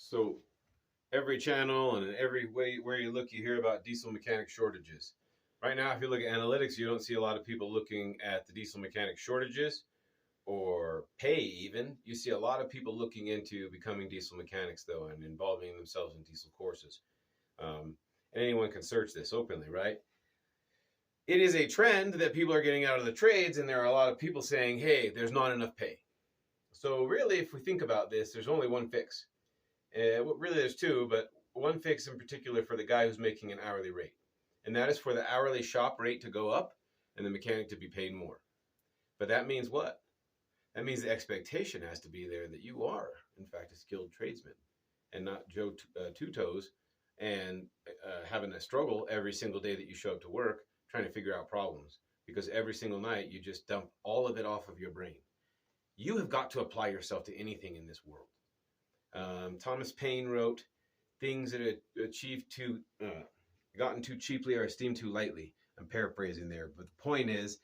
So every channel and every way where you look, you hear about diesel mechanic shortages. Right now, if you look at analytics, you don't see a lot of people looking at the diesel mechanic shortages or pay even. You see a lot of people looking into becoming diesel mechanics though and involving themselves in diesel courses. And anyone can search this openly, right? It is a trend that people are getting out of the trades, and there are a lot of people saying, hey, there's not enough pay. So really, if we think about this, there's only one fix. Well, really, there's two, but one fix in particular for the guy who's making an hourly rate. And that is for the hourly shop rate to go up and the mechanic to be paid more. But that means what? That means the expectation has to be there that you are, in fact, a skilled tradesman and not Joe Two Toes and having a struggle every single day that you show up to work trying to figure out problems. Because every single night you just dump all of it off of your brain. You have got to apply yourself to anything in this world. Thomas Paine wrote, "Things that are achieved too, gotten too cheaply are esteemed too lightly." I'm paraphrasing there, but the point is,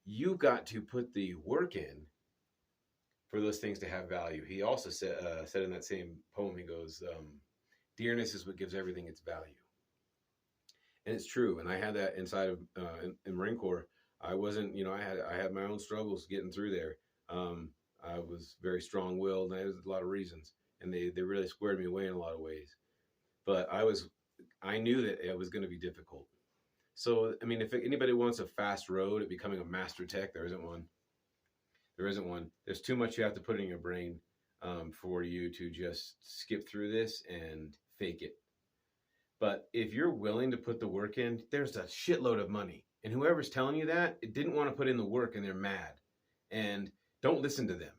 you got to put the work in for those things to have value. He also said in that same poem, he goes, "Dearness is what gives everything its value," and it's true. And I had that inside of in Marine Corps. I wasn't, I had my own struggles getting through there. I was very strong-willed, and there's a lot of reasons. And they really squared me away in a lot of ways. But I knew that it was going to be difficult. So, I mean, if anybody wants a fast road at becoming a master tech, there isn't one. There isn't one. There's too much you have to put in your brain for you to just skip through this and fake it. But if you're willing to put the work in, there's a shitload of money. And whoever's telling you that, it didn't want to put in the work and they're mad. And don't listen to them.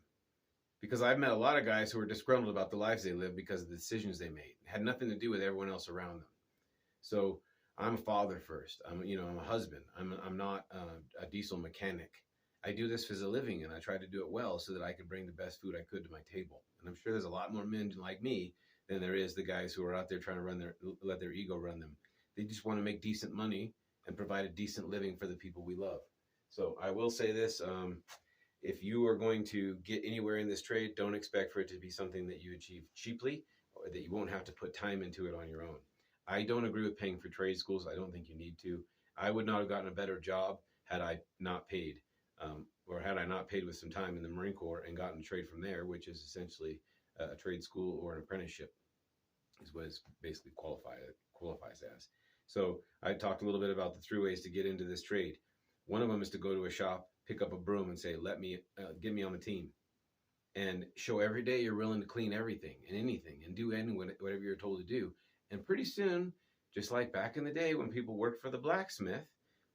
Because I've met a lot of guys who are disgruntled about the lives they live because of the decisions they made. It had nothing to do with everyone else around them. So I'm a father first. I'm a husband. I'm not a diesel mechanic. I do this as a living, and I try to do it well so that I can bring the best food I could to my table. And I'm sure there's a lot more men like me than there is the guys who are out there trying to let their ego run them. They just want to make decent money and provide a decent living for the people we love. So I will say this. If you are going to get anywhere in this trade, don't expect for it to be something that you achieve cheaply or that you won't have to put time into it on your own. I don't agree with paying for trade schools. I don't think you need to. I would not have gotten a better job had I not paid, or had I not paid with some time in the Marine Corps and gotten a trade from there, which is essentially a trade school or an apprenticeship, is what it basically qualifies as. So I talked a little bit about the three ways to get into this trade. One of them is to go to a shop, pick up a broom and say, get me on the team, and show every day you're willing to clean everything and anything and do whatever you're told to do. And pretty soon, just like back in the day when people worked for the blacksmith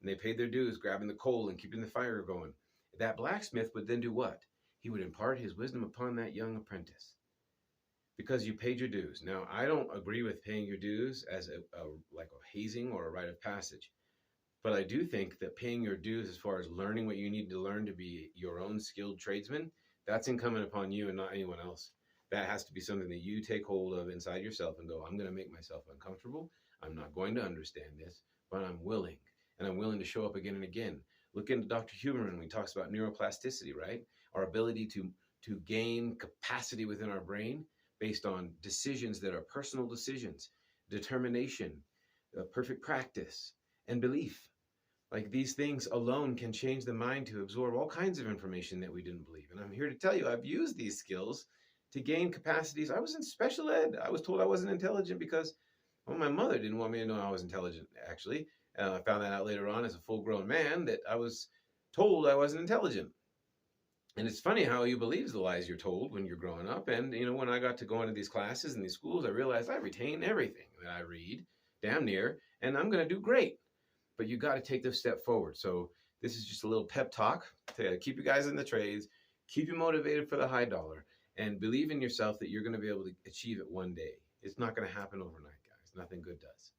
and they paid their dues, grabbing the coal and keeping the fire going, that blacksmith would then do what? He would impart his wisdom upon that young apprentice because you paid your dues. Now, I don't agree with paying your dues as like a hazing or a rite of passage. But I do think that paying your dues as far as learning what you need to learn to be your own skilled tradesman, that's incumbent upon you and not anyone else. That has to be something that you take hold of inside yourself and go, I'm going to make myself uncomfortable. I'm not going to understand this, but I'm willing. And I'm willing to show up again and again. Look into Dr. Huberman when he talks about neuroplasticity, right? Our ability to gain capacity within our brain based on decisions that are personal decisions, determination, perfect practice, and belief. Like these things alone can change the mind to absorb all kinds of information that we didn't believe. And I'm here to tell you, I've used these skills to gain capacities. I was in special ed. I was told I wasn't intelligent because, well, my mother didn't want me to know I was intelligent, actually. I found that out later on as a full-grown man that I was told I wasn't intelligent. And it's funny how you believe the lies you're told when you're growing up. And, when I got to go into these classes and these schools, I realized I retain everything that I read, damn near, and I'm going to do great. But you got to take this step forward. So this is just a little pep talk to keep you guys in the trades, keep you motivated for the high dollar, and believe in yourself that you're going to be able to achieve it one day. It's not going to happen overnight, guys. Nothing good does.